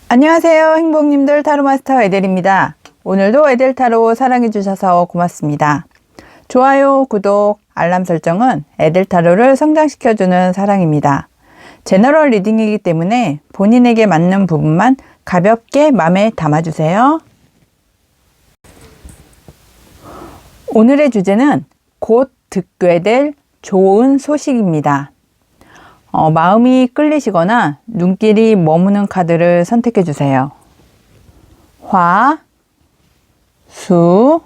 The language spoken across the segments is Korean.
안녕하세요, 행복님들. 타로마스터 에델입니다. 오늘도 에델타로 사랑해주셔서 고맙습니다. 좋아요, 구독, 알람 설정은 에델타로를 성장시켜주는 사랑입니다. 제너럴 리딩이기 때문에 본인에게 맞는 부분만 가볍게 마음에 담아주세요. 오늘의 주제는 곧 듣게 될 좋은 소식입니다. 마음이 끌리시거나 눈길이 머무는 카드를 선택해 주세요. 화, 수,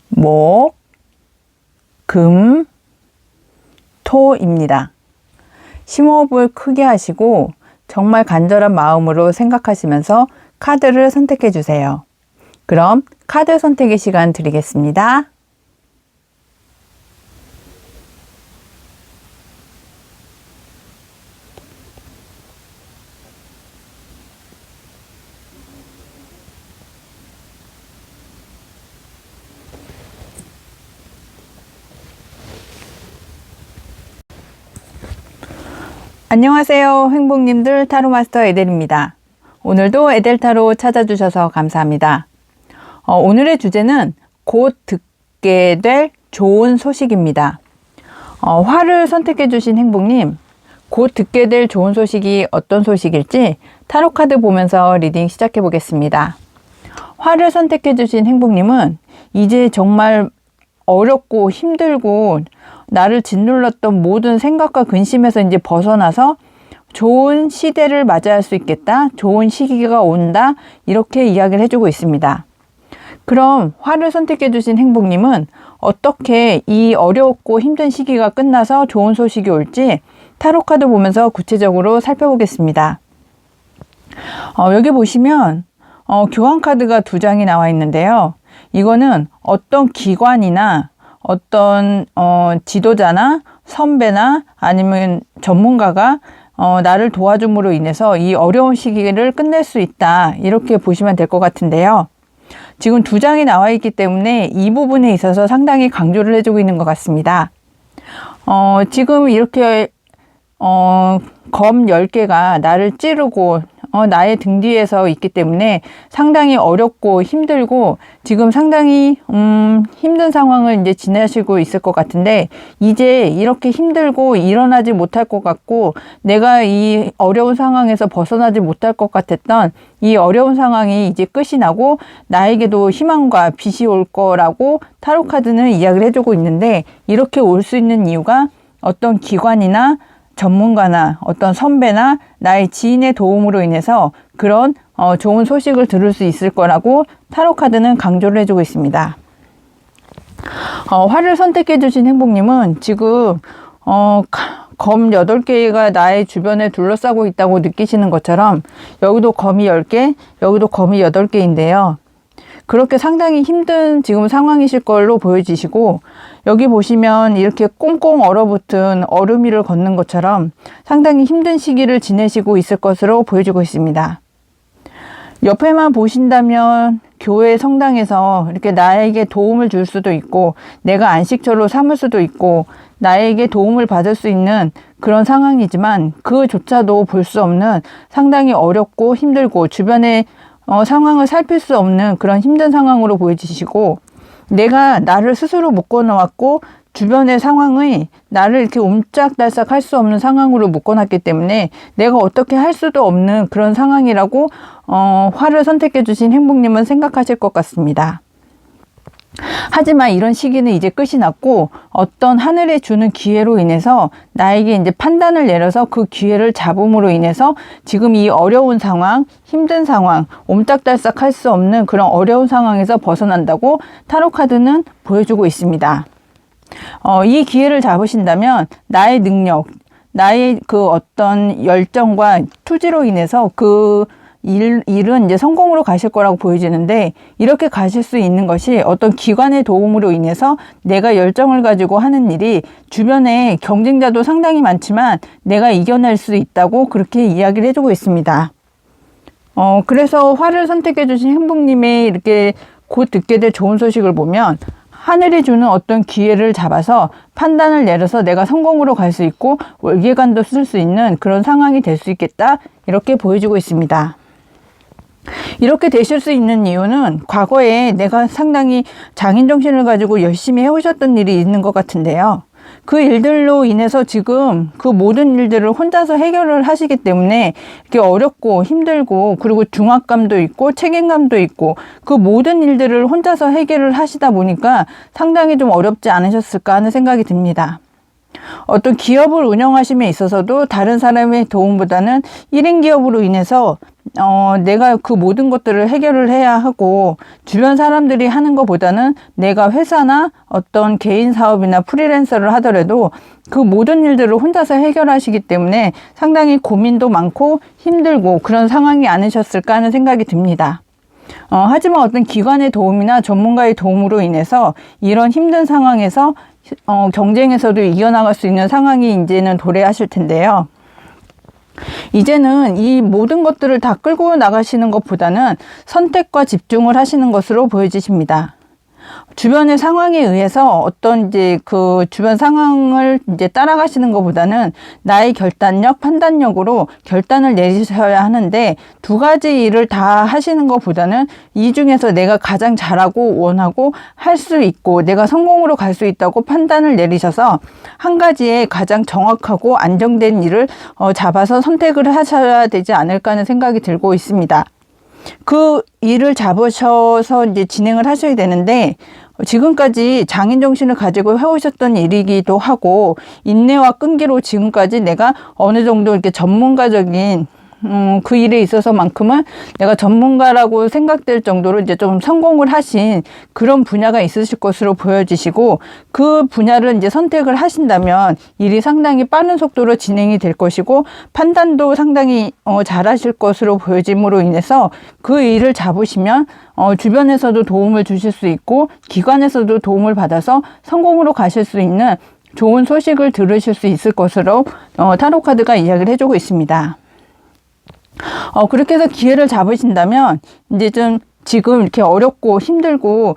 목, 금, 토입니다. 심호흡을 크게 하시고 정말 간절한 마음으로 생각하시면서 카드를 선택해 주세요. 그럼 카드 선택의 시간 드리겠습니다. 안녕하세요, 행복님들. 타로마스터 에델입니다. 오늘도 에델타로 찾아주셔서 감사합니다. 오늘의 주제는 곧 듣게 될 좋은 소식입니다. 화를 선택해 주신 행복님, 곧 듣게 될 좋은 소식이 어떤 소식일지 타로카드 보면서 리딩 시작해 보겠습니다. 화를 선택해 주신 행복님은 이제 정말 어렵고 힘들고 나를 짓눌렀던 모든 생각과 근심에서 이제 벗어나서 좋은 시대를 맞이할 수 있겠다, 좋은 시기가 온다, 이렇게 이야기를 해주고 있습니다. 그럼 화를 선택해 주신 행복님은 어떻게 이 어렵고 힘든 시기가 끝나서 좋은 소식이 올지 타로카드 보면서 구체적으로 살펴보겠습니다. 여기 보시면 교환카드가 2장이 나와 있는데요. 이거는 어떤 기관이나 어떤 지도자나 선배나 아니면 전문가가 나를 도와줌으로 인해서 이 어려운 시기를 끝낼 수 있다, 이렇게 보시면 될 것 같은데요. 지금 2장이 나와 있기 때문에 이 부분에 있어서 상당히 강조를 해주고 있는 것 같습니다. 지금 이렇게 검 10개가 나를 찌르고 나의 등 뒤에서 있기 때문에 상당히 어렵고 힘들고 지금 상당히 힘든 상황을 이제 지내시고 있을 것 같은데, 이제 이렇게 힘들고 일어나지 못할 것 같고 내가 이 어려운 상황에서 벗어나지 못할 것 같았던 이 어려운 상황이 이제 끝이 나고 나에게도 희망과 빛이 올 거라고 타로카드는 이야기를 해주고 있는데, 이렇게 올 수 있는 이유가 어떤 기관이나 전문가나 어떤 선배나 나의 지인의 도움으로 인해서 그런 좋은 소식을 들을 수 있을 거라고 타로카드는 강조를 해주고 있습니다. 화를 선택해 주신 행복님은 지금 검 8개가 나의 주변에 둘러싸고 있다고 느끼시는 것처럼 여기도 검이 10개, 여기도 검이 8개인데요. 그렇게 상당히 힘든 지금 상황이실 걸로 보여지시고, 여기 보시면 이렇게 꽁꽁 얼어붙은 얼음 위를 걷는 것처럼 상당히 힘든 시기를 지내시고 있을 것으로 보여지고 있습니다. 옆에만 보신다면 교회 성당에서 이렇게 나에게 도움을 줄 수도 있고 내가 안식처로 삼을 수도 있고 나에게 도움을 받을 수 있는 그런 상황이지만 그조차도 볼 수 없는 상당히 어렵고 힘들고 주변에 상황을 살필 수 없는 그런 힘든 상황으로 보여지시고, 내가 나를 스스로 묶어놓았고 주변의 상황이 나를 이렇게 옴짝달싹 할 수 없는 상황으로 묶어놨기 때문에 내가 어떻게 할 수도 없는 그런 상황이라고 화를 선택해 주신 행복님은 생각하실 것 같습니다. 하지만 이런 시기는 이제 끝이 났고 어떤 하늘에 주는 기회로 인해서 나에게 이제 판단을 내려서 그 기회를 잡음으로 인해서 지금 이 어려운 상황, 힘든 상황, 옴짝달싹 할 수 없는 그런 어려운 상황에서 벗어난다고 타로카드는 보여주고 있습니다. 이 기회를 잡으신다면 나의 능력, 나의 그 어떤 열정과 투지로 인해서 그 일은 이제 성공으로 가실 거라고 보여지는데, 이렇게 가실 수 있는 것이 어떤 기관의 도움으로 인해서 내가 열정을 가지고 하는 일이 주변에 경쟁자도 상당히 많지만 내가 이겨낼 수 있다고 그렇게 이야기를 해주고 있습니다. 그래서 화를 선택해 주신 행복님의 이렇게 곧 듣게 될 좋은 소식을 보면, 하늘이 주는 어떤 기회를 잡아서 판단을 내려서 내가 성공으로 갈 수 있고 월계관도 쓸 수 있는 그런 상황이 될 수 있겠다, 이렇게 보여주고 있습니다. 이렇게 되실 수 있는 이유는 과거에 내가 상당히 장인정신을 가지고 열심히 해오셨던 일이 있는 것 같은데요. 그 일들로 인해서 지금 그 모든 일들을 혼자서 해결을 하시기 때문에 이렇게 어렵고 힘들고, 그리고 중압감도 있고 책임감도 있고, 그 모든 일들을 혼자서 해결을 하시다 보니까 상당히 좀 어렵지 않으셨을까 하는 생각이 듭니다. 어떤 기업을 운영하심에 있어서도 다른 사람의 도움보다는 1인 기업으로 인해서 내가 그 모든 것들을 해결을 해야 하고, 주변 사람들이 하는 것보다는 내가 회사나 어떤 개인 사업이나 프리랜서를 하더라도 그 모든 일들을 혼자서 해결하시기 때문에 상당히 고민도 많고 힘들고 그런 상황이 아니셨을까 하는 생각이 듭니다. 하지만 어떤 기관의 도움이나 전문가의 도움으로 인해서 이런 힘든 상황에서 경쟁에서도 이겨나갈 수 있는 상황이 이제는 도래하실 텐데요. 이제는 이 모든 것들을 다 끌고 나가시는 것보다는 선택과 집중을 하시는 것으로 보여지십니다. 주변의 상황에 의해서 어떤 이제 그 주변 상황을 이제 따라가시는 것보다는 나의 결단력, 판단력으로 결단을 내리셔야 하는데, 두 가지 일을 다 하시는 것보다는 이 중에서 내가 가장 잘하고 원하고 할 수 있고 내가 성공으로 갈 수 있다고 판단을 내리셔서 한 가지에 가장 정확하고 안정된 일을 잡아서 선택을 하셔야 되지 않을까 하는 생각이 들고 있습니다. 그 일을 잡으셔서 이제 진행을 하셔야 되는데, 지금까지 장인정신을 가지고 해오셨던 일이기도 하고, 인내와 끈기로 지금까지 내가 어느 정도 이렇게 전문가적인 그 일에 있어서만큼은 내가 전문가라고 생각될 정도로 이제 좀 성공을 하신 그런 분야가 있으실 것으로 보여지시고, 그 분야를 이제 선택을 하신다면 일이 상당히 빠른 속도로 진행이 될 것이고, 판단도 상당히 잘하실 것으로 보여짐으로 인해서 그 일을 잡으시면 주변에서도 도움을 주실 수 있고 기관에서도 도움을 받아서 성공으로 가실 수 있는 좋은 소식을 들으실 수 있을 것으로 타로카드가 이야기를 해주고 있습니다. 그렇게 해서 기회를 잡으신다면 이제 좀 지금 이렇게 어렵고 힘들고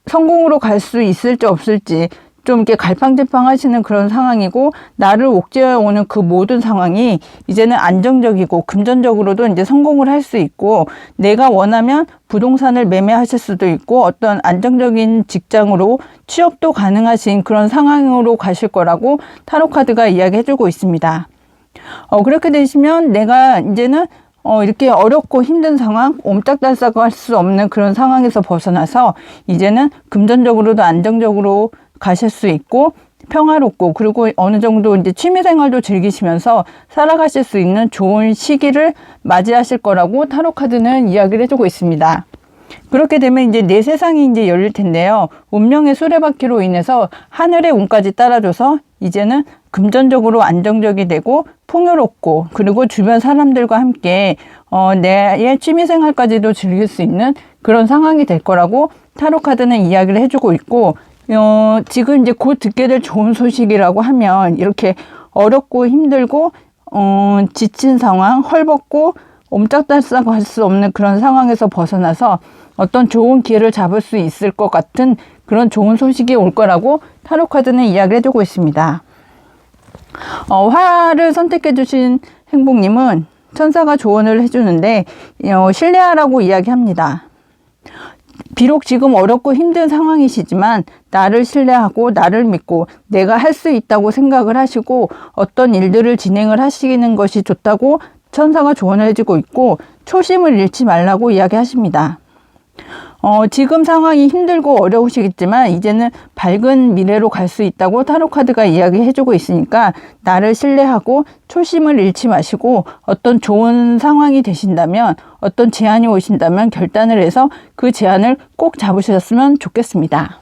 성공으로 갈 수 있을지 없을지 좀 이렇게 갈팡질팡 하시는 그런 상황이고, 나를 옥죄어 오는 그 모든 상황이 이제는 안정적이고 금전적으로도 이제 성공을 할 수 있고, 내가 원하면 부동산을 매매하실 수도 있고 어떤 안정적인 직장으로 취업도 가능하신 그런 상황으로 가실 거라고 타로카드가 이야기해주고 있습니다. 그렇게 되시면 내가 이제는 이렇게 어렵고 힘든 상황, 옴짝달싹 할 수 없는 그런 상황에서 벗어나서 이제는 금전적으로도 안정적으로 가실 수 있고 평화롭고, 그리고 어느 정도 이제 취미생활도 즐기시면서 살아가실 수 있는 좋은 시기를 맞이하실 거라고 타로카드는 이야기를 해주고 있습니다. 그렇게 되면 이제 내 세상이 이제 열릴 텐데요. 운명의 수레바퀴로 인해서 하늘의 운까지 따라줘서 이제는 금전적으로 안정적이 되고 풍요롭고, 그리고 주변 사람들과 함께 내 취미생활까지도 즐길 수 있는 그런 상황이 될 거라고 타로카드는 이야기를 해주고 있고, 지금 이제 곧 듣게 될 좋은 소식이라고 하면, 이렇게 어렵고 힘들고 지친 상황, 헐벗고 옴짝달싹 할 수 없는 그런 상황에서 벗어나서 어떤 좋은 기회를 잡을 수 있을 것 같은 그런 좋은 소식이 올 거라고 타로카드는 이야기를 해주고 있습니다. 화를 선택해 주신 행복님은 천사가 조언을 해주는데 신뢰하라고 이야기합니다. 비록 지금 어렵고 힘든 상황이시지만 나를 신뢰하고 나를 믿고 내가 할 수 있다고 생각을 하시고 어떤 일들을 진행을 하시는 것이 좋다고 천사가 조언을 해주고 있고, 초심을 잃지 말라고 이야기하십니다. 지금 상황이 힘들고 어려우시겠지만 이제는 밝은 미래로 갈 수 있다고 타로카드가 이야기해주고 있으니까 나를 신뢰하고 초심을 잃지 마시고, 어떤 좋은 상황이 되신다면, 어떤 제안이 오신다면 결단을 해서 그 제안을 꼭 잡으셨으면 좋겠습니다.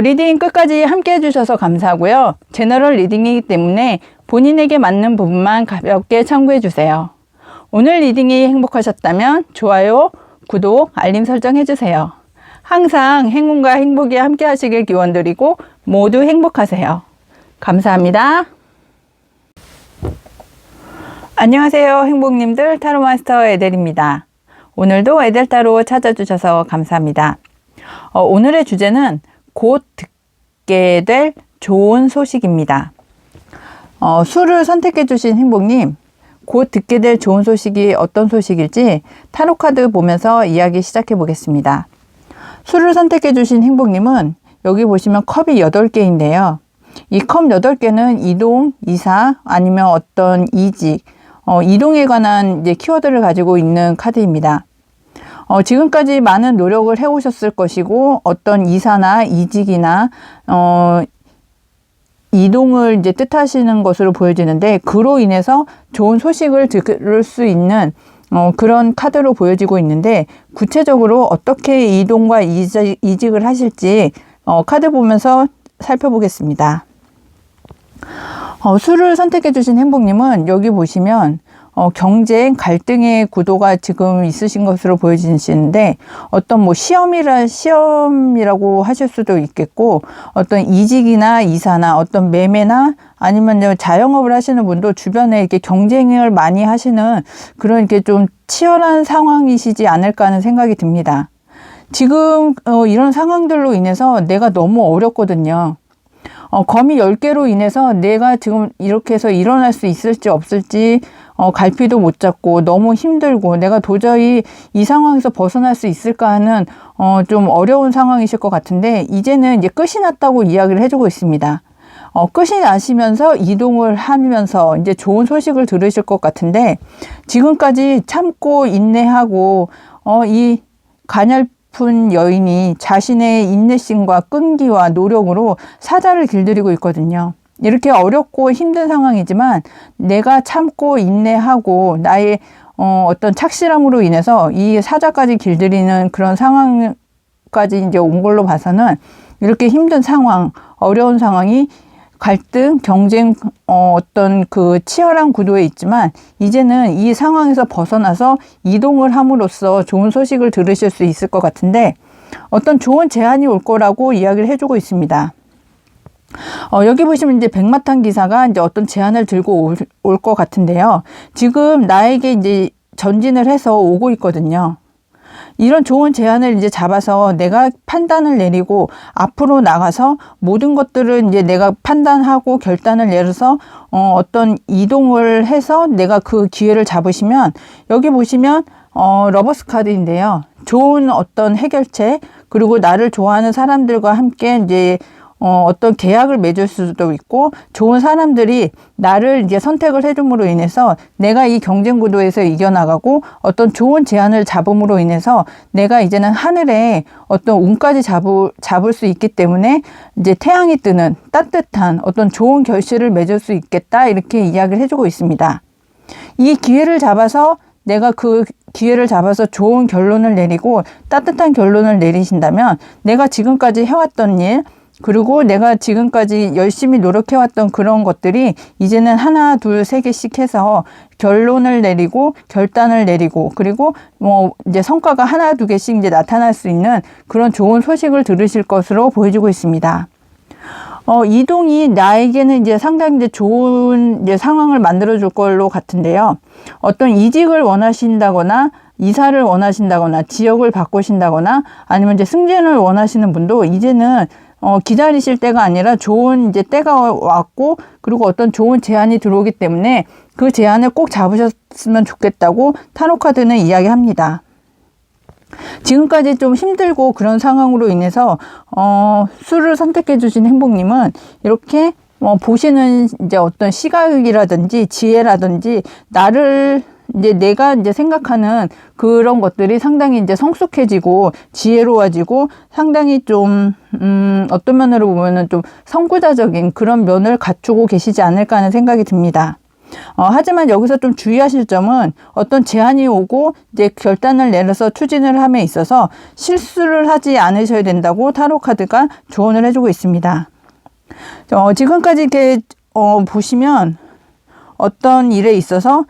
리딩 끝까지 함께 해주셔서 감사하고요. 제너럴 리딩이기 때문에 본인에게 맞는 부분만 가볍게 참고해 주세요. 오늘 리딩이 행복하셨다면 좋아요, 구독, 알림 설정 해주세요. 항상 행운과 행복이 함께 하시길 기원드리고 모두 행복하세요. 감사합니다. 안녕하세요, 행복님들. 타로마스터 에델입니다. 오늘도 에델타로 찾아주셔서 감사합니다. 오늘의 주제는 곧 듣게 될 좋은 소식입니다. 수를 선택해 주신 행복님, 곧 듣게 될 좋은 소식이 어떤 소식일지 타로카드 보면서 이야기 시작해 보겠습니다. 수를 선택해 주신 행복님은 여기 보시면 컵이 8개인데요. 이 컵 8개는 이동, 이사, 아니면 어떤 이직, 이동에 관한 이제 키워드를 가지고 있는 카드입니다. 지금까지 많은 노력을 해오셨을 것이고, 어떤 이사나 이직이나, 이동을 이제 뜻하시는 것으로 보여지는데, 그로 인해서 좋은 소식을 들을 수 있는 그런 카드로 보여지고 있는데, 구체적으로 어떻게 이동과 이직을 하실지 카드 보면서 살펴보겠습니다. 수를 선택해 주신 행복님은 여기 보시면 경쟁, 갈등의 구도가 지금 있으신 것으로 보여지시는데, 어떤 뭐 시험이라고 하실 수도 있겠고, 어떤 이직이나 이사나 어떤 매매나 아니면 자영업을 하시는 분도 주변에 이렇게 경쟁을 많이 하시는 그런 이렇게 좀 치열한 상황이시지 않을까 하는 생각이 듭니다. 지금 이런 상황들로 인해서 내가 너무 어렵거든요. 거미 10개로 인해서 내가 지금 이렇게 해서 일어날 수 있을지 없을지 갈피도 못 잡고 너무 힘들고 내가 도저히 이 상황에서 벗어날 수 있을까 하는 좀 어려운 상황이실 것 같은데, 이제는 이제 끝이 났다고 이야기를 해주고 있습니다. 끝이 나시면서 이동을 하면서 이제 좋은 소식을 들으실 것 같은데, 지금까지 참고 인내하고 이 가냘픈 여인이 자신의 인내심과 끈기와 노력으로 사자를 길들이고 있거든요. 이렇게 어렵고 힘든 상황이지만 내가 참고 인내하고 나의 어떤 착실함으로 인해서 이 사자까지 길들이는 그런 상황까지 이제 온 걸로 봐서는, 이렇게 힘든 상황, 어려운 상황이 갈등, 경쟁, 어떤 그 치열한 구도에 있지만, 이제는 이 상황에서 벗어나서 이동을 함으로써 좋은 소식을 들으실 수 있을 것 같은데, 어떤 좋은 제안이 올 거라고 이야기를 해주고 있습니다. 여기 보시면 이제 백마탄 기사가 이제 어떤 제안을 들고 올 것 같은데요. 지금 나에게 이제 전진을 해서 오고 있거든요. 이런 좋은 제안을 이제 잡아서 내가 판단을 내리고 앞으로 나가서 모든 것들을 이제 내가 판단하고 결단을 내려서 어떤 이동을 해서 내가 그 기회를 잡으시면, 여기 보시면 러버스 카드인데요. 좋은 어떤 해결책, 그리고 나를 좋아하는 사람들과 함께 이제 어떤 계약을 맺을 수도 있고, 좋은 사람들이 나를 이제 선택을 해줌으로 인해서 내가 이 경쟁 구도에서 이겨나가고, 어떤 좋은 제안을 잡음으로 인해서 내가 이제는 하늘에 어떤 운까지 잡을 수 있기 때문에 이제 태양이 뜨는 따뜻한 어떤 좋은 결실을 맺을 수 있겠다, 이렇게 이야기를 해주고 있습니다. 이 기회를 잡아서 내가 그 기회를 잡아서 좋은 결론을 내리고 따뜻한 결론을 내리신다면, 내가 지금까지 해왔던 일, 그리고 내가 지금까지 열심히 노력해왔던 그런 것들이 이제는 하나, 둘, 세 개씩 해서 결론을 내리고 결단을 내리고, 그리고 뭐 이제 성과가 하나, 두 개씩 이제 나타날 수 있는 그런 좋은 소식을 들으실 것으로 보여지고 있습니다. 이동이 나에게는 이제 상당히 이제 좋은 이제 상황을 만들어 줄 걸로 같은데요. 어떤 이직을 원하신다거나 이사를 원하신다거나 지역을 바꾸신다거나 아니면 이제 승진을 원하시는 분도 이제는 기다리실 때가 아니라 좋은 이제 때가 왔고, 그리고 어떤 좋은 제안이 들어오기 때문에 그 제안을 꼭 잡으셨으면 좋겠다고 타로카드는 이야기합니다. 지금까지 좀 힘들고 그런 상황으로 인해서 수를 선택해 주신 행복님은 이렇게 보시는 이제 어떤 시각이라든지 지혜라든지 이제 내가 이제 생각하는 그런 것들이 상당히 이제 성숙해지고 지혜로워지고, 상당히 좀 어떤 면으로 보면은 좀 선구자적인 그런 면을 갖추고 계시지 않을까 하는 생각이 듭니다. 하지만 여기서 좀 주의하실 점은, 어떤 제안이 오고 이제 결단을 내려서 추진을 함에 있어서 실수를 하지 않으셔야 된다고 타로카드가 조언을 해주고 있습니다. 지금까지 이렇게 보시면 어떤 일에 있어서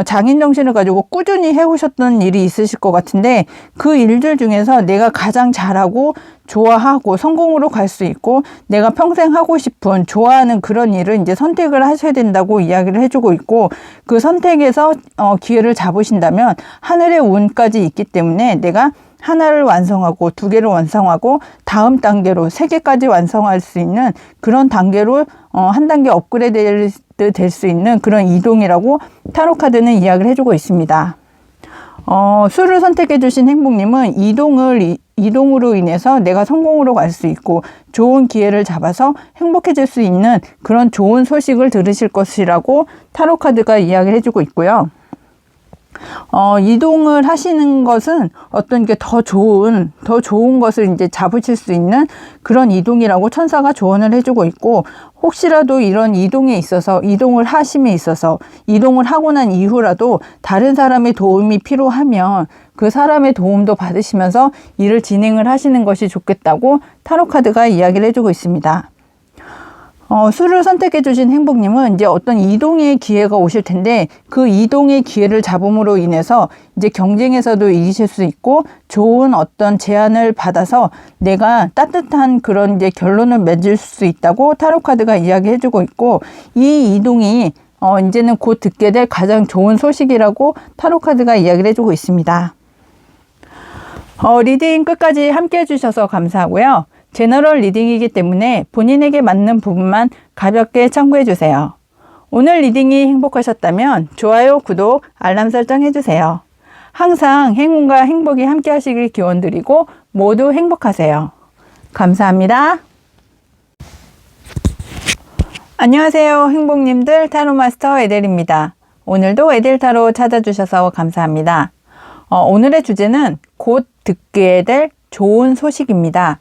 장인 정신을 가지고 꾸준히 해오셨던 일이 있으실 것 같은데 그 일들 중에서 내가 가장 잘하고 좋아하고 성공으로 갈 수 있고 내가 평생 하고 싶은 좋아하는 그런 일을 이제 선택을 하셔야 된다고 이야기를 해주고 있고 그 선택에서 기회를 잡으신다면 하늘의 운까지 있기 때문에 내가 하나를 완성하고 두 개를 완성하고 다음 단계로 세 개까지 완성할 수 있는 그런 단계로 한 단계 업그레이드 될 수 있는 그런 이동이라고 타로 카드는 이야기를 해주고 있습니다. 수를 선택해 주신 행복님은 이동으로 인해서 내가 성공으로 갈 수 있고 좋은 기회를 잡아서 행복해질 수 있는 그런 좋은 소식을 들으실 것이라고 타로 카드가 이야기를 해주고 있고요. 이동을 하시는 것은 어떤 게 더 좋은 것을 이제 잡으실 수 있는 그런 이동이라고 천사가 조언을 해주고 있고, 혹시라도 이런 이동에 있어서, 이동을 하심에 있어서, 이동을 하고 난 이후라도 다른 사람의 도움이 필요하면 그 사람의 도움도 받으시면서 일을 진행을 하시는 것이 좋겠다고 타로카드가 이야기를 해주고 있습니다. 수를 선택해 주신 행복님은 이제 어떤 이동의 기회가 오실 텐데 그 이동의 기회를 잡음으로 인해서 이제 경쟁에서도 이기실 수 있고 좋은 어떤 제안을 받아서 내가 따뜻한 그런 이제 결론을 맺을 수 있다고 타로카드가 이야기해 주고 있고, 이 이동이 이제는 곧 듣게 될 가장 좋은 소식이라고 타로카드가 이야기를 해주고 있습니다. 리딩 끝까지 함께 해주셔서 감사하고요. 제너럴 리딩이기 때문에 본인에게 맞는 부분만 가볍게 참고해 주세요. 오늘 리딩이 행복하셨다면 좋아요, 구독, 알람 설정 해주세요. 항상 행운과 행복이 함께 하시길 기원드리고 모두 행복하세요. 감사합니다. 안녕하세요, 행복님들. 타로마스터 에델입니다. 오늘도 에델타로 찾아주셔서 감사합니다. 오늘의 주제는 곧 듣게 될 좋은 소식입니다.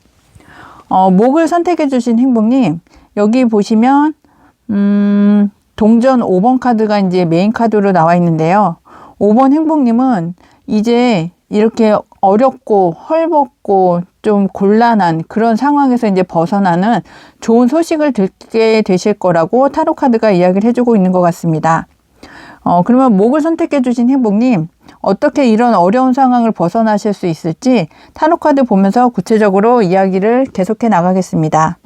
목을 선택해 주신 행복님, 여기 보시면 동전 5번 카드가 이제 메인 카드로 나와 있는데요. 5번 행복님은 이제 이렇게 어렵고 헐벗고 좀 곤란한 그런 상황에서 이제 벗어나는 좋은 소식을 듣게 되실 거라고 타로 카드가 이야기를 해주고 있는 것 같습니다. 그러면 목을 선택해 주신 행복님, 어떻게 이런 어려운 상황을 벗어나실 수 있을지 타로카드 보면서 구체적으로 이야기를 계속해 나가겠습니다.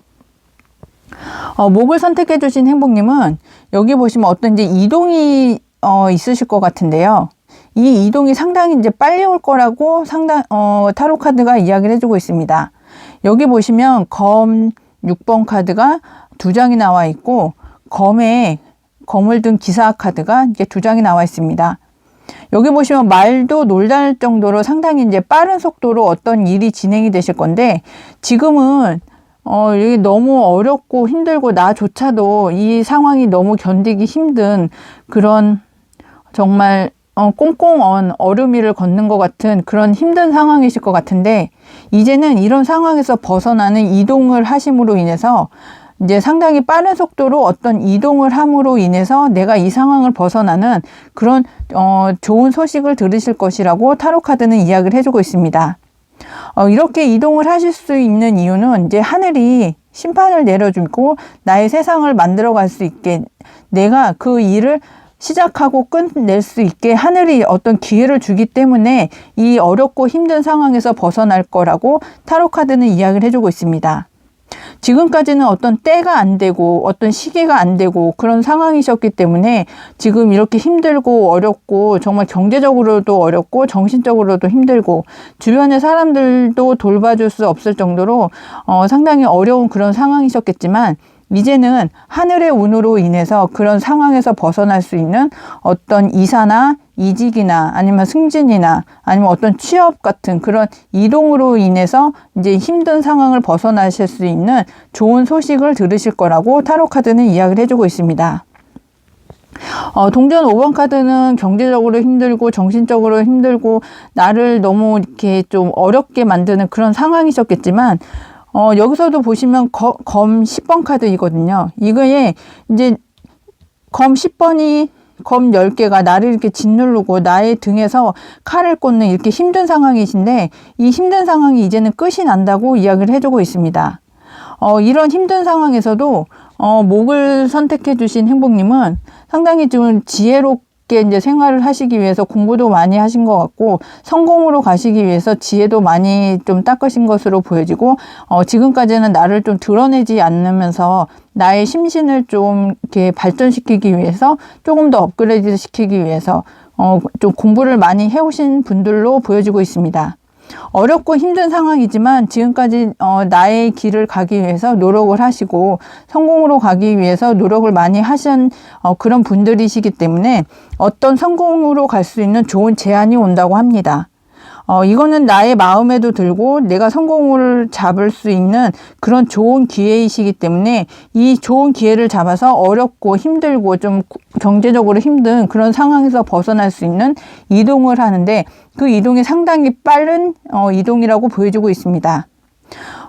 목을 선택해 주신 행복님은 여기 보시면 어떤 이제 이동이 있으실 것 같은데요. 이 이동이 상당히 이제 빨리 올 거라고 타로카드가 이야기를 해주고 있습니다. 여기 보시면 검 6번 카드가 2장이 나와 있고 검에 검을 든 기사 카드가 이제 2장이 나와 있습니다. 여기 보시면 말도 놀랄 정도로 상당히 이제 빠른 속도로 어떤 일이 진행이 되실 건데, 지금은 이게 너무 어렵고 힘들고 나조차도 이 상황이 너무 견디기 힘든 그런 정말 꽁꽁 얼음 위를 걷는 것 같은 그런 힘든 상황이실 것 같은데, 이제는 이런 상황에서 벗어나는 이동을 하심으로 인해서 이제 상당히 빠른 속도로 어떤 이동을 함으로 인해서 내가 이 상황을 벗어나는 그런 좋은 소식을 들으실 것이라고 타로카드는 이야기를 해주고 있습니다. 이렇게 이동을 하실 수 있는 이유는 이제 하늘이 심판을 내려주고 나의 세상을 만들어갈 수 있게, 내가 그 일을 시작하고 끝낼 수 있게 하늘이 어떤 기회를 주기 때문에 이 어렵고 힘든 상황에서 벗어날 거라고 타로카드는 이야기를 해주고 있습니다. 지금까지는 어떤 때가 안 되고 어떤 시기가 안 되고 그런 상황이셨기 때문에 지금 이렇게 힘들고 어렵고 정말 경제적으로도 어렵고 정신적으로도 힘들고 주변의 사람들도 돌봐줄 수 없을 정도로 상당히 어려운 그런 상황이셨겠지만, 이제는 하늘의 운으로 인해서 그런 상황에서 벗어날 수 있는 어떤 이사나 이직이나 아니면 승진이나 아니면 어떤 취업 같은 그런 이동으로 인해서 이제 힘든 상황을 벗어나실 수 있는 좋은 소식을 들으실 거라고 타로카드는 이야기를 해주고 있습니다. 동전 5번 카드는 경제적으로 힘들고 정신적으로 힘들고 나를 너무 이렇게 좀 어렵게 만드는 그런 상황이셨겠지만, 여기서도 보시면 검 10번 카드이거든요. 이거에 이제 검 10번이 검 10개가 나를 이렇게 짓누르고 나의 등에서 칼을 꽂는 이렇게 힘든 상황이신데, 이 힘든 상황이 이제는 끝이 난다고 이야기를 해주고 있습니다. 이런 힘든 상황에서도 목을 선택해 주신 행복님은 상당히 좀 지혜롭고 있게 이제 생활을 하시기 위해서 공부도 많이 하신 것 같고, 성공으로 가시기 위해서 지혜도 많이 좀 닦으신 것으로 보여지고, 지금까지는 나를 좀 드러내지 않으면서 나의 심신을 좀 이렇게 발전시키기 위해서, 조금 더 업그레이드 시키기 위해서 좀 공부를 많이 해오신 분들로 보여지고 있습니다. 어렵고 힘든 상황이지만 지금까지 나의 길을 가기 위해서 노력을 하시고 성공으로 가기 위해서 노력을 많이 하신 그런 분들이시기 때문에 어떤 성공으로 갈 수 있는 좋은 제안이 온다고 합니다. 이거는 나의 마음에도 들고 내가 성공을 잡을 수 있는 그런 좋은 기회이시기 때문에 이 좋은 기회를 잡아서 어렵고 힘들고 좀 경제적으로 힘든 그런 상황에서 벗어날 수 있는 이동을 하는데, 그 이동이 상당히 빠른 이동이라고 보여지고 있습니다.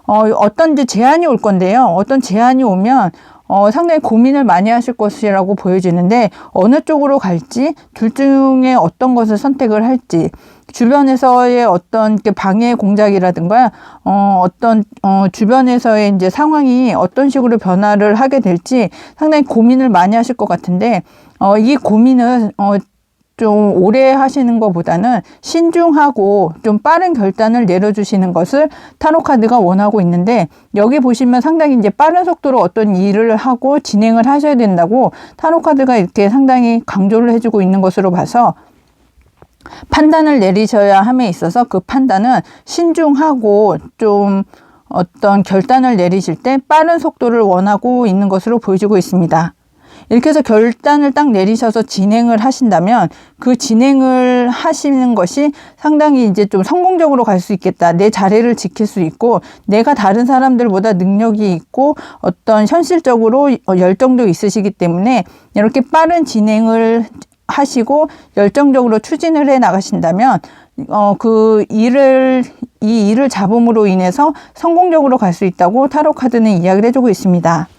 어떤 이제 제안이 올 건데요. 어떤 제안이 오면 상당히 고민을 많이 하실 것이라고 보여지는데, 어느 쪽으로 갈지, 둘 중에 어떤 것을 선택을 할지, 주변에서의 어떤 방해 공작이라든가, 주변에서의 이제 상황이 어떤 식으로 변화를 하게 될지 상당히 고민을 많이 하실 것 같은데, 이 고민은, 좀 오래 하시는 것보다는 신중하고 좀 빠른 결단을 내려주시는 것을 타로카드가 원하고 있는데, 여기 보시면 상당히 이제 빠른 속도로 어떤 일을 하고 진행을 하셔야 된다고 타로카드가 이렇게 상당히 강조를 해주고 있는 것으로 봐서, 판단을 내리셔야 함에 있어서 그 판단은 신중하고 좀 어떤 결단을 내리실 때 빠른 속도를 원하고 있는 것으로 보여지고 있습니다. 이렇게 해서 결단을 딱 내리셔서 진행을 하신다면 그 진행을 하시는 것이 상당히 이제 좀 성공적으로 갈 수 있겠다. 내 자리를 지킬 수 있고 내가 다른 사람들보다 능력이 있고 어떤 현실적으로 열정도 있으시기 때문에 이렇게 빠른 진행을 하시고 열정적으로 추진을 해 나가신다면 이 일을 잡음으로 인해서 성공적으로 갈 수 있다고 타로 카드는 이야기를 해주고 있습니다.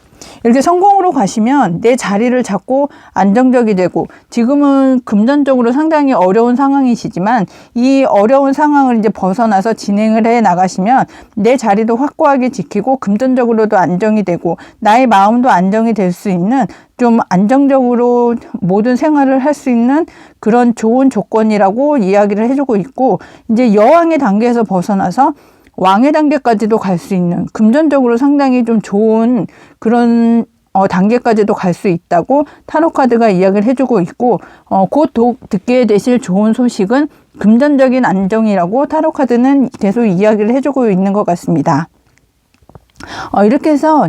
이렇게 성공으로 가시면 내 자리를 잡고 안정적이 되고, 지금은 금전적으로 상당히 어려운 상황이시지만 이 어려운 상황을 이제 벗어나서 진행을 해 나가시면 내 자리도 확고하게 지키고 금전적으로도 안정이 되고 나의 마음도 안정이 될 수 있는, 좀 안정적으로 모든 생활을 할 수 있는 그런 좋은 조건이라고 이야기를 해주고 있고, 이제 여왕의 단계에서 벗어나서 왕의 단계까지도 갈 수 있는, 금전적으로 상당히 좀 좋은 그런 단계까지도 갈 수 있다고 타로카드가 이야기를 해주고 있고, 곧 듣게 되실 좋은 소식은 금전적인 안정이라고 타로카드는 계속 이야기를 해주고 있는 것 같습니다. 이렇게 해서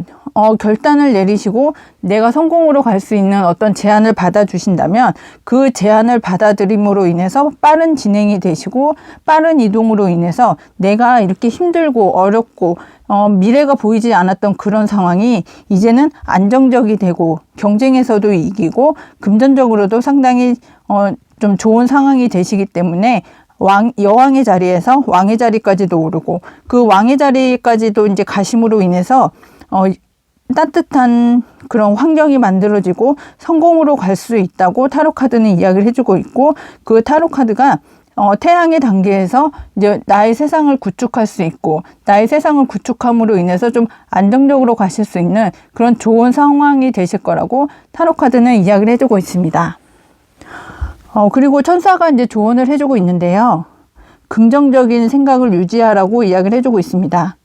결단을 내리시고 내가 성공으로 갈 수 있는 어떤 제안을 받아주신다면 그 제안을 받아들임으로 인해서 빠른 진행이 되시고 빠른 이동으로 인해서 내가 이렇게 힘들고 어렵고 미래가 보이지 않았던 그런 상황이 이제는 안정적이 되고 경쟁에서도 이기고 금전적으로도 상당히 좀 좋은 상황이 되시기 때문에 여왕의 자리에서 왕의 자리까지도 오르고 그 왕의 자리까지도 이제 가심으로 인해서 따뜻한 그런 환경이 만들어지고 성공으로 갈 수 있다고 타로카드는 이야기를 해주고 있고, 그 타로카드가 태양의 단계에서 이제 나의 세상을 구축할 수 있고 나의 세상을 구축함으로 인해서 좀 안정적으로 가실 수 있는 그런 좋은 상황이 되실 거라고 타로카드는 이야기를 해주고 있습니다. 그리고 천사가 이제 조언을 해주고 있는데요. 긍정적인 생각을 유지하라고 이야기를 해주고 있습니다.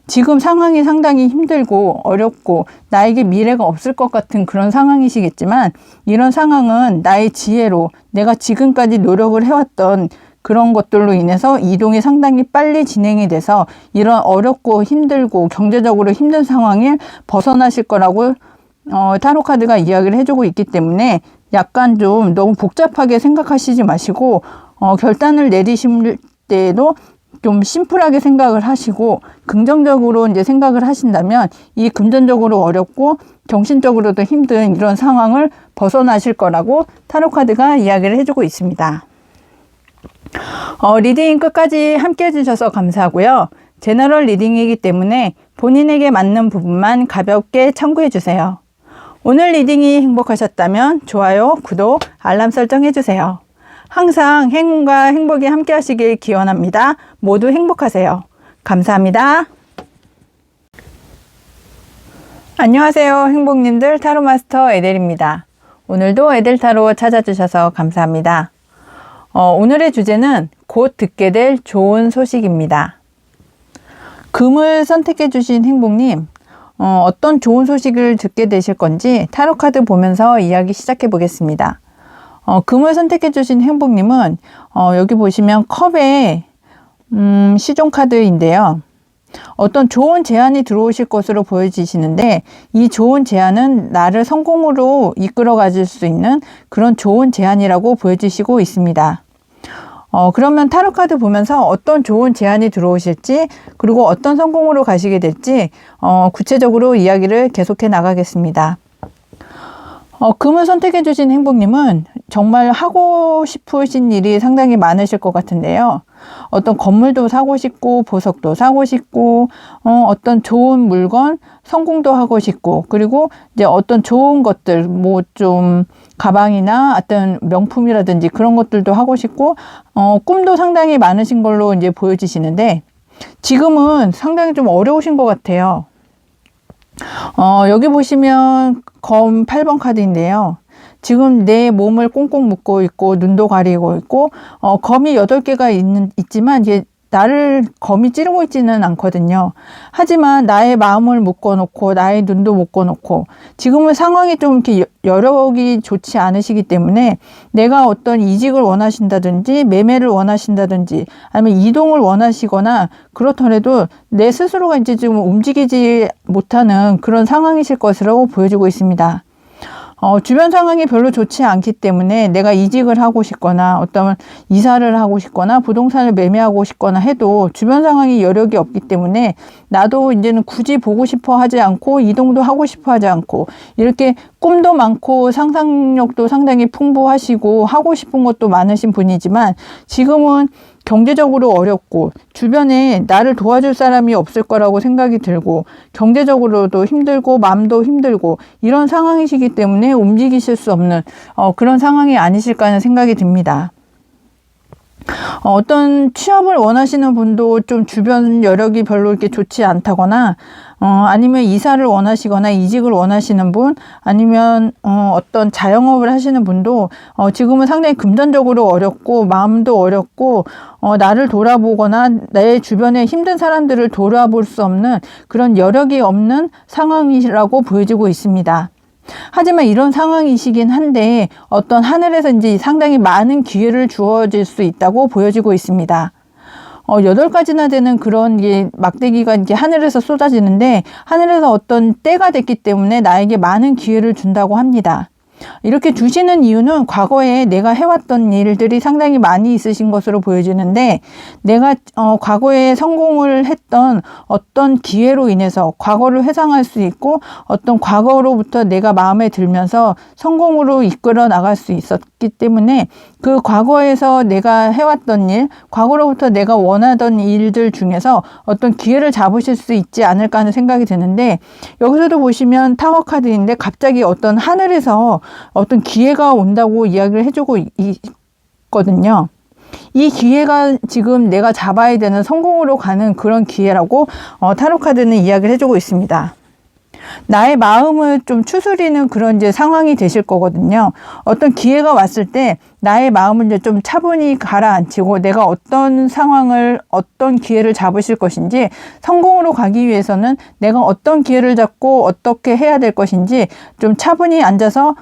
지금 상황이 상당히 힘들고 어렵고 나에게 미래가 없을 것 같은 그런 상황이시겠지만, 이런 상황은 나의 지혜로 내가 지금까지 노력을 해왔던 그런 것들로 인해서 이동이 상당히 빨리 진행이 돼서 이런 어렵고 힘들고 경제적으로 힘든 상황을 벗어나실 거라고 타로카드가 이야기를 해주고 있기 때문에 약간 좀 너무 복잡하게 생각하시지 마시고 결단을 내리실 때에도 좀 심플하게 생각을 하시고 긍정적으로 이제 생각을 하신다면 이 금전적으로 어렵고 정신적으로도 힘든 이런 상황을 벗어나실 거라고 타로카드가 이야기를 해주고 있습니다. 리딩 끝까지 함께 해주셔서 감사하고요. 제너럴 리딩이기 때문에 본인에게 맞는 부분만 가볍게 참고해 주세요. 오늘 리딩이 행복하셨다면 좋아요, 구독, 알람 설정 해주세요. 항상 행운과 행복이 함께 하시길 기원합니다. 모두 행복하세요. 감사합니다. 안녕하세요, 행복님들. 타로마스터 에델입니다. 오늘도 에델타로 찾아주셔서 감사합니다. 오늘의 주제는 곧 듣게 될 좋은 소식입니다. 금을 선택해 주신 행복님, 어떤 좋은 소식을 듣게 되실 건지 타로카드 보면서 이야기 시작해 보겠습니다. 금을 선택해 주신 행복님은 여기 보시면 컵에 시종카드인데요. 어떤 좋은 제안이 들어오실 것으로 보여지시는데 이 좋은 제안은 나를 성공으로 이끌어 가질 수 있는 그런 좋은 제안이라고 보여지시고 있습니다. 그러면 타로카드 보면서 어떤 좋은 제안이 들어오실지 그리고 어떤 성공으로 가시게 될지 구체적으로 이야기를 계속해 나가겠습니다. 금을 선택해 주신 행복님은 정말 하고 싶으신 일이 상당히 많으실 것 같은데요. 어떤 건물도 사고 싶고 보석도 사고 싶고 어떤 좋은 물건 성공도 하고 싶고 그리고 이제 어떤 좋은 것들 뭐 좀 가방이나 어떤 명품이라든지 그런 것들도 하고 싶고 꿈도 상당히 많으신 걸로 이제 보여지시는데 지금은 상당히 좀 어려우신 것 같아요. 여기 보시면 검 8번 카드인데요. 지금 내 몸을 꽁꽁 묶고 있고 눈도 가리고 있고 검이 8개가 있지만 이게 나를 검이 찌르고 있지는 않거든요. 하지만 나의 마음을 묶어놓고 나의 눈도 묶어놓고 지금은 상황이 좀 이렇게 여력이 좋지 않으시기 때문에 내가 어떤 이직을 원하신다든지 매매를 원하신다든지 아니면 이동을 원하시거나 그렇더라도 내 스스로가 이제 좀 움직이지 못하는 그런 상황이실 것으로 보여지고 있습니다. 주변 상황이 별로 좋지 않기 때문에 내가 이직을 하고 싶거나 어떤 이사를 하고 싶거나 부동산을 매매하고 싶거나 해도 주변 상황이 여력이 없기 때문에 나도 이제는 굳이 보고 싶어 하지 않고 이동도 하고 싶어 하지 않고 이렇게 꿈도 많고 상상력도 상당히 풍부하시고 하고 싶은 것도 많으신 분이지만 지금은 경제적으로 어렵고 주변에 나를 도와줄 사람이 없을 거라고 생각이 들고 경제적으로도 힘들고 마음도 힘들고 이런 상황이시기 때문에 움직이실 수 없는 그런 상황이 아니실까 하는 생각이 듭니다. 어떤 취업을 원하시는 분도 좀 주변 여력이 별로 이렇게 좋지 않다거나 아니면 이사를 원하시거나 이직을 원하시는 분 아니면 어떤 자영업을 하시는 분도 지금은 상당히 금전적으로 어렵고 마음도 어렵고 나를 돌아보거나 내 주변에 힘든 사람들을 돌아볼 수 없는 그런 여력이 없는 상황이라고 보여지고 있습니다. 하지만 이런 상황이시긴 한데 어떤 하늘에서 이제 상당히 많은 기회를 주어질 수 있다고 보여지고 있습니다. 8가지나 되는 그런 막대기가 이제 하늘에서 쏟아지는데 하늘에서 어떤 때가 됐기 때문에 나에게 많은 기회를 준다고 합니다. 이렇게 주시는 이유는 과거에 내가 해왔던 일들이 상당히 많이 있으신 것으로 보여지는데 내가 과거에 성공을 했던 어떤 기회로 인해서 과거를 회상할 수 있고 어떤 과거로부터 내가 마음에 들면서 성공으로 이끌어 나갈 수 있었기 때문에 그 과거에서 내가 해왔던 일, 과거로부터 내가 원하던 일들 중에서 어떤 기회를 잡으실 수 있지 않을까 하는 생각이 드는데 여기서도 보시면 타워 카드인데 갑자기 어떤 하늘에서 어떤 기회가 온다고 이야기를 해주고 있거든요. 이 기회가 지금 내가 잡아야 되는 성공으로 가는 그런 기회라고 타로 카드는 이야기를 해주고 있습니다. 나의 마음을 좀 추스리는 그런 이제 상황이 되실 거거든요. 어떤 기회가 왔을 때 나의 마음을 이제 좀 차분히 가라앉히고 내가 어떤 상황을 어떤 기회를 잡으실 것인지 성공으로 가기 위해서는 내가 어떤 기회를 잡고 어떻게 해야 될 것인지 좀 차분히 앉아서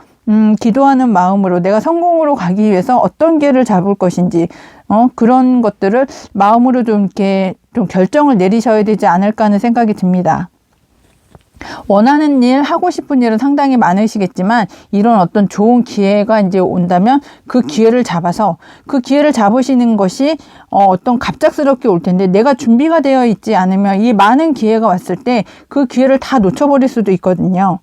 기도하는 마음으로 내가 성공으로 가기 위해서 어떤 기회를 잡을 것인지 그런 것들을 마음으로 좀 이렇게 좀 결정을 내리셔야 되지 않을까 하는 생각이 듭니다. 원하는 일, 하고 싶은 일은 상당히 많으시겠지만 이런 어떤 좋은 기회가 이제 온다면 그 기회를 잡아서 그 기회를 잡으시는 것이 어떤 갑작스럽게 올 텐데 내가 준비가 되어 있지 않으면 이 많은 기회가 왔을 때 그 기회를 다 놓쳐버릴 수도 있거든요.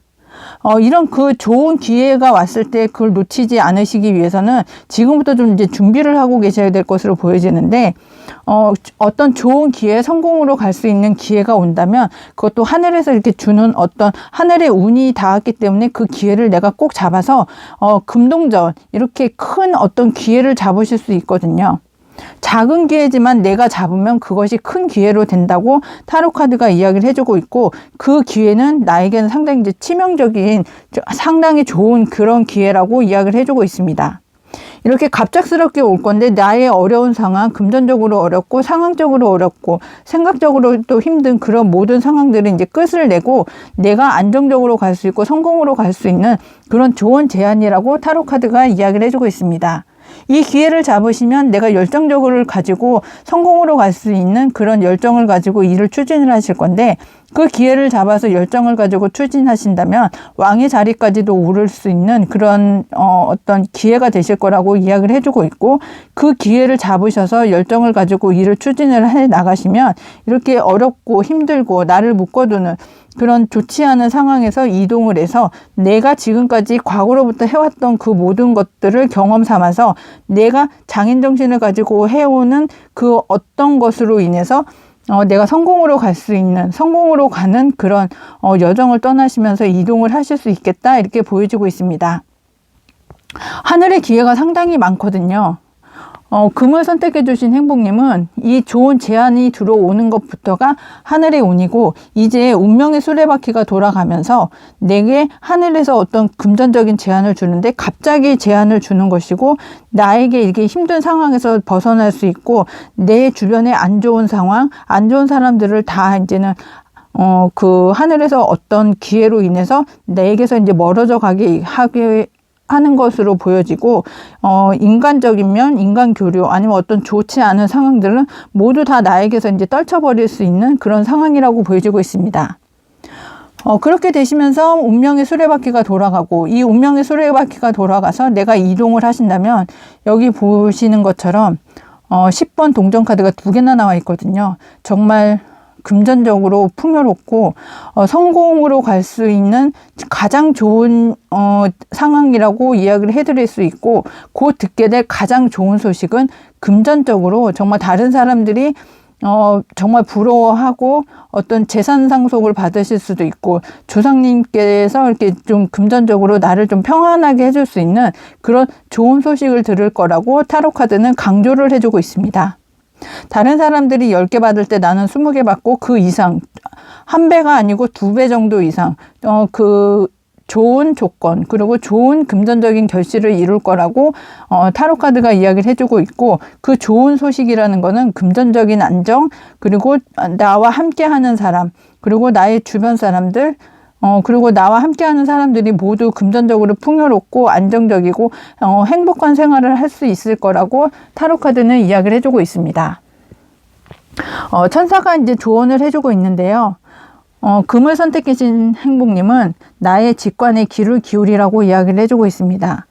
이런 그 좋은 기회가 왔을 때 그걸 놓치지 않으시기 위해서는 지금부터 좀 이제 준비를 하고 계셔야 될 것으로 보여지는데, 어떤 좋은 기회, 성공으로 갈 수 있는 기회가 온다면 그것도 하늘에서 이렇게 주는 어떤 하늘의 운이 닿았기 때문에 그 기회를 내가 꼭 잡아서, 금동전, 이렇게 큰 어떤 기회를 잡으실 수 있거든요. 작은 기회지만 내가 잡으면 그것이 큰 기회로 된다고 타로 카드가 이야기를 해주고 있고, 그 기회는 나에게는 상당히 이제 치명적인, 상당히 좋은 그런 기회라고 이야기를 해주고 있습니다. 이렇게 갑작스럽게 올 건데 나의 어려운 상황, 금전적으로 어렵고 상황적으로 어렵고 생각적으로도 힘든 그런 모든 상황들은 이제 끝을 내고 내가 안정적으로 갈 수 있고 성공으로 갈 수 있는 그런 좋은 제안이라고 타로 카드가 이야기를 해주고 있습니다. 이 기회를 잡으시면 내가 열정적으로 가지고 성공으로 갈 수 있는 그런 열정을 가지고 일을 추진을 하실 건데, 그 기회를 잡아서 열정을 가지고 추진하신다면 왕의 자리까지도 오를 수 있는 그런 어떤 기회가 되실 거라고 이야기를 해주고 있고, 그 기회를 잡으셔서 열정을 가지고 일을 추진을 해 나가시면 이렇게 어렵고 힘들고 나를 묶어두는 그런 좋지 않은 상황에서 이동을 해서 내가 지금까지 과거로부터 해왔던 그 모든 것들을 경험 삼아서 내가 장인정신을 가지고 해오는 그 어떤 것으로 인해서 내가 성공으로 갈 수 있는, 성공으로 가는 그런 여정을 떠나시면서 이동을 하실 수 있겠다, 이렇게 보여지고 있습니다. 하늘의 기회가 상당히 많거든요. 금을 선택해 주신 행복님은 이 좋은 제안이 들어오는 것부터가 하늘의 운이고, 이제 운명의 수레바퀴가 돌아가면서 내게 하늘에서 어떤 금전적인 제안을 주는데 갑자기 제안을 주는 것이고, 나에게 이렇게 힘든 상황에서 벗어날 수 있고, 내 주변에 안 좋은 상황, 안 좋은 사람들을 다 이제는 그 하늘에서 어떤 기회로 인해서 내게서 이제 멀어져 가게 하는 것으로 보여지고, 인간적인 면, 인간 교류, 아니면 어떤 좋지 않은 상황들은 모두 다 나에게서 이제 떨쳐버릴 수 있는 그런 상황이라고 보여지고 있습니다. 그렇게 되시면서 운명의 수레바퀴가 돌아가고, 이 운명의 수레바퀴가 돌아가서 내가 이동을 하신다면, 여기 보시는 것처럼 10번 동전 카드가 2개나 나와 있거든요. 정말 금전적으로 풍요롭고 성공으로 갈 수 있는 가장 좋은 상황이라고 이야기를 해드릴 수 있고, 곧 듣게 될 가장 좋은 소식은 금전적으로 정말 다른 사람들이 정말 부러워하고 어떤 재산 상속을 받으실 수도 있고, 조상님께서 이렇게 좀 금전적으로 나를 좀 평안하게 해줄 수 있는 그런 좋은 소식을 들을 거라고 타로 카드는 강조를 해주고 있습니다. 다른 사람들이 10개 받을 때 나는 20개 받고 그 이상, 1배가 아니고 2배 정도 이상 그 좋은 조건, 그리고 좋은 금전적인 결실을 이룰 거라고 타로 카드가 이야기를 해주고 있고, 그 좋은 소식이라는 거는 금전적인 안정, 그리고 나와 함께하는 사람, 그리고 나의 주변 사람들, 그리고 나와 함께하는 사람들이 모두 금전적으로 풍요롭고 안정적이고 행복한 생활을 할 수 있을 거라고 타로 카드는 이야기를 해주고 있습니다. 천사가 이제 조언을 해주고 있는데요. 금을 선택해신 행복님은 나의 직관에 귀를 기울이라고 이야기를 해주고 있습니다.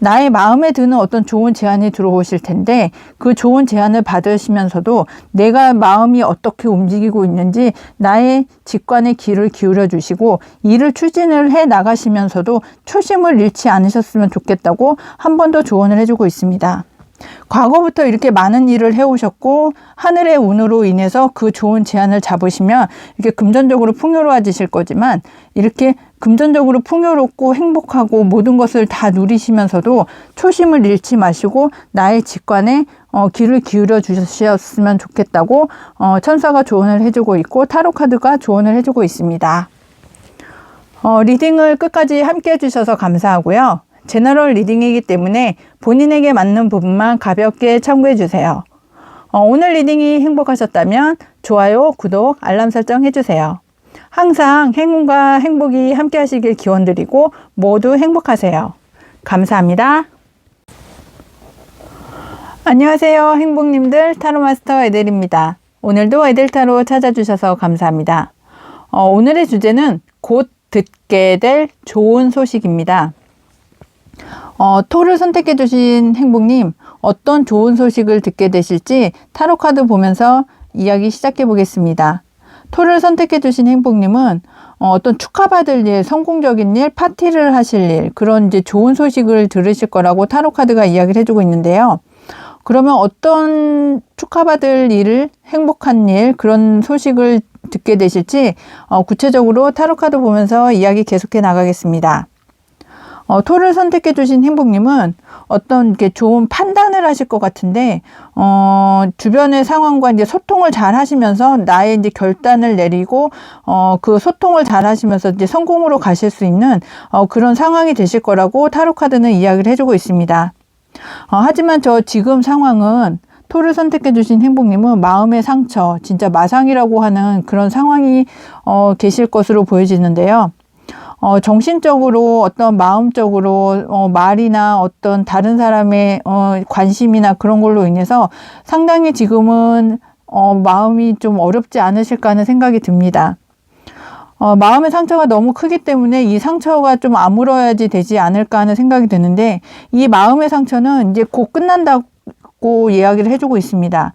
나의 마음에 드는 어떤 좋은 제안이 들어오실 텐데, 그 좋은 제안을 받으시면서도 내가 마음이 어떻게 움직이고 있는지 나의 직관에 귀를 기울여 주시고, 일을 추진을 해 나가시면서도 초심을 잃지 않으셨으면 좋겠다고 한 번 더 조언을 해주고 있습니다. 과거부터 이렇게 많은 일을 해오셨고, 하늘의 운으로 인해서 그 좋은 제안을 잡으시면 이렇게 금전적으로 풍요로워지실 거지만, 이렇게 금전적으로 풍요롭고 행복하고 모든 것을 다 누리시면서도 초심을 잃지 마시고 나의 직관에 귀를 기울여 주셨으면 좋겠다고 천사가 조언을 해주고 있고, 타로 카드가 조언을 해주고 있습니다. 리딩을 끝까지 함께 해주셔서 감사하고요. 제너럴 리딩이기 때문에 본인에게 맞는 부분만 가볍게 참고해 주세요. 오늘 리딩이 행복하셨다면 좋아요, 구독, 알람 설정 해주세요. 항상 행운과 행복이 함께 하시길 기원드리고 모두 행복하세요. 감사합니다. 안녕하세요, 행복님들. 타로마스터 에델입니다. 오늘도 에델타로 찾아주셔서 감사합니다. 오늘의 주제는 곧 듣게 될 좋은 소식입니다. 토를 선택해 주신 행복님, 어떤 좋은 소식을 듣게 되실지 타로 카드 보면서 이야기 시작해 보겠습니다. 토를 선택해 주신 행복님은 어떤 축하받을 일, 성공적인 일, 파티를 하실 일, 그런 이제 좋은 소식을 들으실 거라고 타로 카드가 이야기를 해주고 있는데요. 그러면 어떤 축하받을 일, 행복한 일, 그런 소식을 듣게 되실지 구체적으로 타로 카드 보면서 이야기 계속해 나가겠습니다. 토를 선택해 주신 행복님은 어떤 이렇게 좋은 판단을 하실 것 같은데, 주변의 상황과 이제 소통을 잘 하시면서 나의 이제 결단을 내리고, 그 소통을 잘 하시면서 이제 성공으로 가실 수 있는, 그런 상황이 되실 거라고 타로카드는 이야기를 해주고 있습니다. 하지만 저 지금 상황은 토를 선택해 주신 행복님은 마음의 상처, 진짜 마상이라고 하는 그런 상황이 계실 것으로 보여지는데요. 정신적으로 어떤 마음적으로 말이나 어떤 다른 사람의 관심이나 그런 걸로 인해서 상당히 지금은 마음이 좀 어렵지 않으실까 하는 생각이 듭니다. 마음의 상처가 너무 크기 때문에 이 상처가 좀 아물어야지 되지 않을까 하는 생각이 드는데, 이 마음의 상처는 이제 곧 끝난다고 이야기를 해주고 있습니다.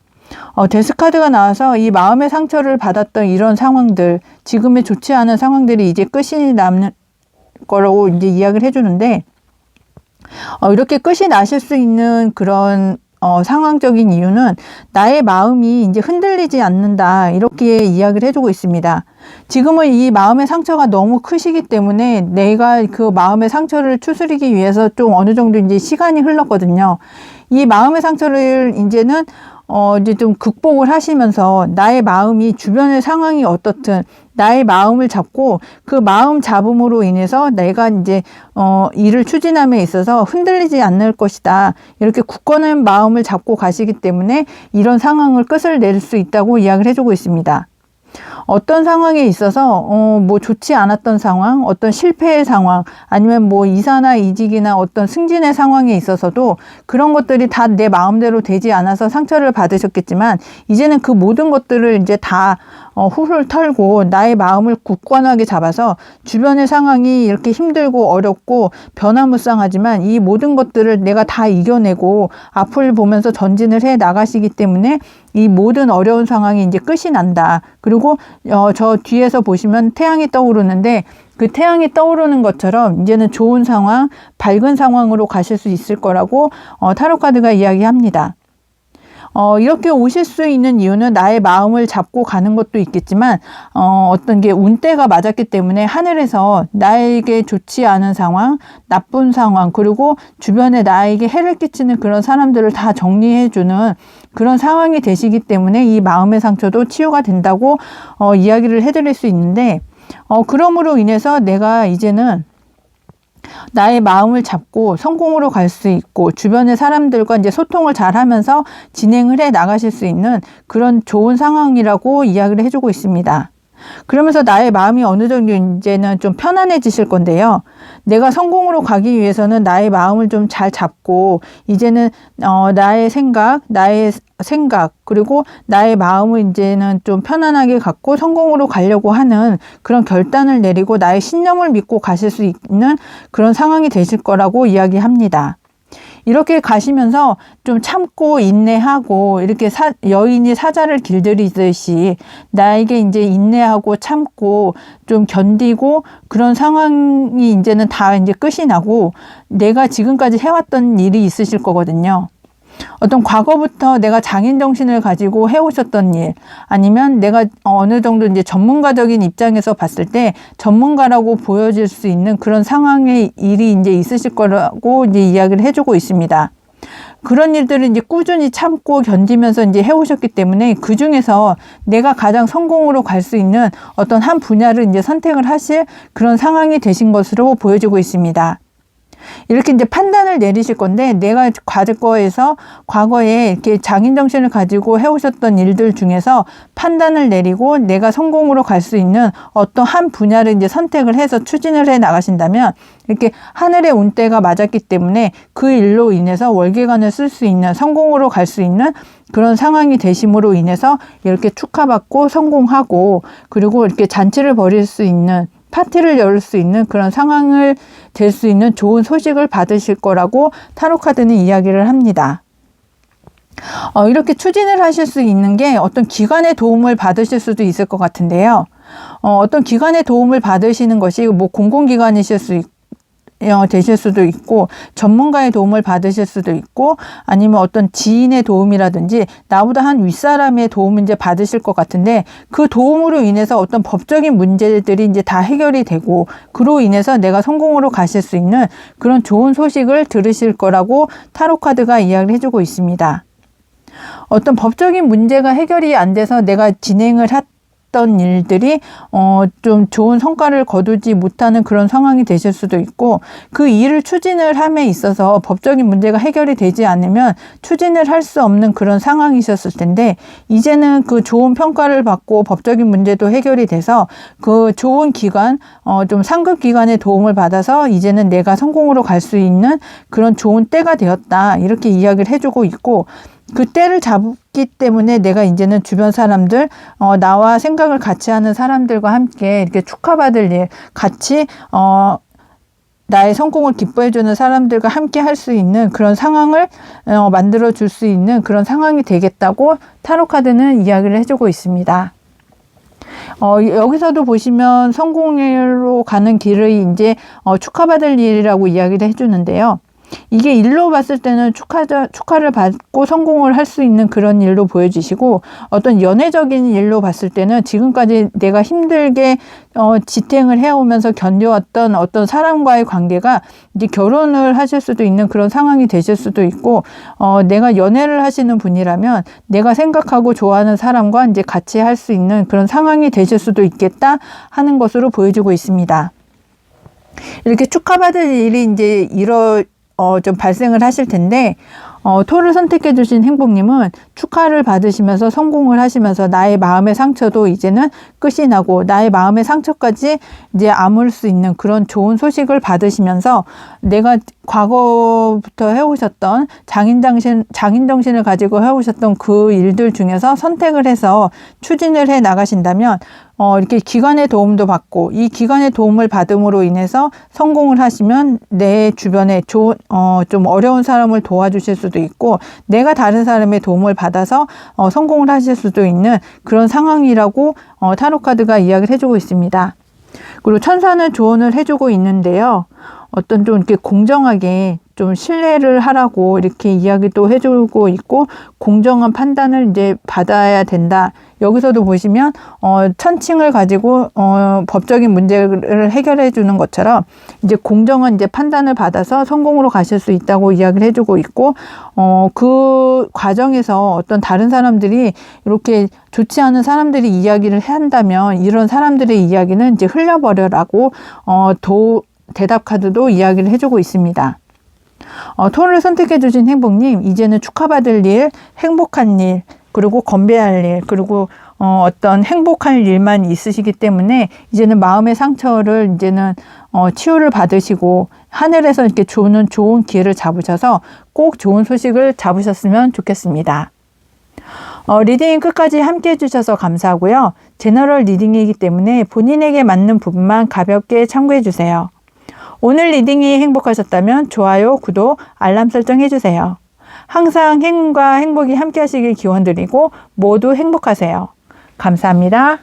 데스카드가 나와서 이 마음의 상처를 받았던 이런 상황들, 지금의 좋지 않은 상황들이 이제 끝이 남는 거라고 이제 이야기를 해주는데, 이렇게 끝이 나실 수 있는 그런 상황적인 이유는 나의 마음이 이제 흔들리지 않는다, 이렇게 이야기를 해주고 있습니다. 지금은 이 마음의 상처가 너무 크시기 때문에 내가 그 마음의 상처를 추스리기 위해서 좀 어느 정도 이제 시간이 흘렀거든요. 이 마음의 상처를 이제는 이제 좀 극복을 하시면서 나의 마음이 주변의 상황이 어떻든 나의 마음을 잡고 그 마음 잡음으로 인해서 내가 이제 일을 추진함에 있어서 흔들리지 않을 것이다, 이렇게 굳건한 마음을 잡고 가시기 때문에 이런 상황을 끝을 낼 수 있다고 이야기를 해주고 있습니다. 어떤 상황에 있어서 뭐 좋지 않았던 상황, 어떤 실패의 상황, 아니면 뭐 이사나 이직이나 어떤 승진의 상황에 있어서도 그런 것들이 다 내 마음대로 되지 않아서 상처를 받으셨겠지만, 이제는 그 모든 것들을 이제 다 훌훌 털고 나의 마음을 굳건하게 잡아서 주변의 상황이 이렇게 힘들고 어렵고 변화무쌍하지만 이 모든 것들을 내가 다 이겨내고 앞을 보면서 전진을 해 나가시기 때문에 이 모든 어려운 상황이 이제 끝이 난다. 그리고 저 뒤에서 보시면 태양이 떠오르는데, 그 태양이 떠오르는 것처럼 이제는 좋은 상황, 밝은 상황으로 가실 수 있을 거라고 타로카드가 이야기합니다. 이렇게 오실 수 있는 이유는 나의 마음을 잡고 가는 것도 있겠지만, 어떤 게 운때가 맞았기 때문에 하늘에서 나에게 좋지 않은 상황, 나쁜 상황, 그리고 주변에 나에게 해를 끼치는 그런 사람들을 다 정리해주는 그런 상황이 되시기 때문에 이 마음의 상처도 치유가 된다고 이야기를 해드릴 수 있는데, 그럼으로 인해서 내가 이제는 나의 마음을 잡고 성공으로 갈 수 있고 주변의 사람들과 이제 소통을 잘 하면서 진행을 해 나가실 수 있는 그런 좋은 상황이라고 이야기를 해주고 있습니다. 그러면서 나의 마음이 어느 정도 이제는 좀 편안해지실 건데요. 내가 성공으로 가기 위해서는 나의 마음을 좀 잘 잡고 이제는 나의 생각 그리고 나의 마음을 이제는 좀 편안하게 갖고 성공으로 가려고 하는 그런 결단을 내리고 나의 신념을 믿고 가실 수 있는 그런 상황이 되실 거라고 이야기합니다. 이렇게 가시면서 좀 참고 인내하고 이렇게 여인이 사자를 길들이듯이 나에게 이제 인내하고 참고 좀 견디고 그런 상황이 이제는 다 이제 끝이 나고 내가 지금까지 해왔던 일이 있으실 거거든요. 어떤 과거부터 내가 장인 정신을 가지고 해오셨던 일, 아니면 내가 어느 정도 이제 전문가적인 입장에서 봤을 때 전문가라고 보여질 수 있는 그런 상황의 일이 이제 있으실 거라고 이제 이야기를 해주고 있습니다. 그런 일들을 이제 꾸준히 참고 견디면서 이제 해오셨기 때문에 그 중에서 내가 가장 성공으로 갈 수 있는 어떤 한 분야를 이제 선택을 하실 그런 상황이 되신 것으로 보여지고 있습니다. 이렇게 이제 판단을 내리실 건데, 내가 과거에 이렇게 장인정신을 가지고 해오셨던 일들 중에서 판단을 내리고 내가 성공으로 갈 수 있는 어떤 한 분야를 이제 선택을 해서 추진을 해 나가신다면, 이렇게 하늘의 운때가 맞았기 때문에 그 일로 인해서 월계관을 쓸 수 있는, 성공으로 갈 수 있는 그런 상황이 되심으로 인해서 이렇게 축하받고 성공하고, 그리고 이렇게 잔치를 벌일 수 있는, 파티를 열 수 있는 그런 상황을 될 수 있는 좋은 소식을 받으실 거라고 타로카드는 이야기를 합니다. 이렇게 추진을 하실 수 있는 게 어떤 기관의 도움을 받으실 수도 있을 것 같은데요. 어떤 기관의 도움을 받으시는 것이 뭐 공공기관이실 수 되실 수도 있고, 전문가의 도움을 받으실 수도 있고, 아니면 어떤 지인의 도움이라든지 나보다 한 윗사람의 도움을 이제 받으실 것 같은데, 그 도움으로 인해서 어떤 법적인 문제들이 이제 다 해결이 되고, 그로 인해서 내가 성공으로 가실 수 있는 그런 좋은 소식을 들으실 거라고 타로 카드가 이야기를 해주고 있습니다. 어떤 법적인 문제가 해결이 안 돼서 내가 진행을 했던 일들이 좀 좋은 성과를 거두지 못하는 그런 상황이 되실 수도 있고, 그 일을 추진을 함에 있어서 법적인 문제가 해결이 되지 않으면 추진을 할 수 없는 그런 상황이셨을 텐데, 이제는 그 좋은 평가를 받고 법적인 문제도 해결이 돼서 그 좋은 기관, 좀 상급 기관의 도움을 받아서 이제는 내가 성공으로 갈 수 있는 그런 좋은 때가 되었다, 이렇게 이야기를 해주고 있고, 그 때를 잡기 때문에 내가 이제는 주변 사람들, 나와 생각을 같이 하는 사람들과 함께 이렇게 축하받을 일, 같이 나의 성공을 기뻐해주는 사람들과 함께 할 수 있는 그런 상황을 만들어 줄 수 있는 그런 상황이 되겠다고 타로 카드는 이야기를 해주고 있습니다. 여기서도 보시면 성공으로 가는 길을 이제 축하받을 일이라고 이야기를 해주는데요. 이게 일로 봤을 때는 축하를 받고 성공을 할 수 있는 그런 일로 보여지시고, 어떤 연애적인 일로 봤을 때는 지금까지 내가 힘들게 지탱을 해오면서 견뎌왔던 어떤 사람과의 관계가 이제 결혼을 하실 수도 있는 그런 상황이 되실 수도 있고, 내가 연애를 하시는 분이라면 내가 생각하고 좋아하는 사람과 이제 같이 할 수 있는 그런 상황이 되실 수도 있겠다 하는 것으로 보여지고 있습니다. 이렇게 축하받을 일이 이제 좀 발생을 하실 텐데, 토를 선택해 주신 행복님은 축하를 받으시면서 성공을 하시면서 나의 마음의 상처도 이제는 끝이 나고, 나의 마음의 상처까지 이제 아물 수 있는 그런 좋은 소식을 받으시면서 내가 과거부터 해오셨던 장인정신을 가지고 해오셨던 그 일들 중에서 선택을 해서 추진을 해 나가신다면, 이렇게 기관의 도움도 받고, 이 기관의 도움을 받음으로 인해서 성공을 하시면 내 주변에 좀 어려운 사람을 도와주실 수도 있고, 내가 다른 사람의 도움을 받아서 성공을 하실 수도 있는 그런 상황이라고 타로 카드가 이야기를 해주고 있습니다. 그리고 천사는 조언을 해주고 있는데요. 어떤 좀 이렇게 공정하게 좀 신뢰를 하라고 이렇게 이야기도 해주고 있고, 공정한 판단을 이제 받아야 된다. 여기서도 보시면 천칭을 가지고 법적인 문제를 해결해 주는 것처럼 이제 공정한 이제 판단을 받아서 성공으로 가실 수 있다고 이야기를 해주고 있고, 그 과정에서 어떤 다른 사람들이 이렇게 좋지 않은 사람들이 이야기를 한다면 이런 사람들의 이야기는 이제 흘려버려라고 대답 카드도 이야기를 해주고 있습니다. 토를 선택해 주신 행복님, 이제는 축하받을 일, 행복한 일, 그리고 건배할 일, 그리고 어떤 행복할 일만 있으시기 때문에 이제는 마음의 상처를 이제는 치유를 받으시고, 하늘에서 이렇게 주는 좋은 기회를 잡으셔서 꼭 좋은 소식을 잡으셨으면 좋겠습니다. 리딩 끝까지 함께 해주셔서 감사하고요. 제너럴 리딩이기 때문에 본인에게 맞는 부분만 가볍게 참고해 주세요. 오늘 리딩이 행복하셨다면 좋아요, 구독, 알람 설정 해주세요. 항상 행운과 행복이 함께 하시길 기원드리고 모두 행복하세요. 감사합니다.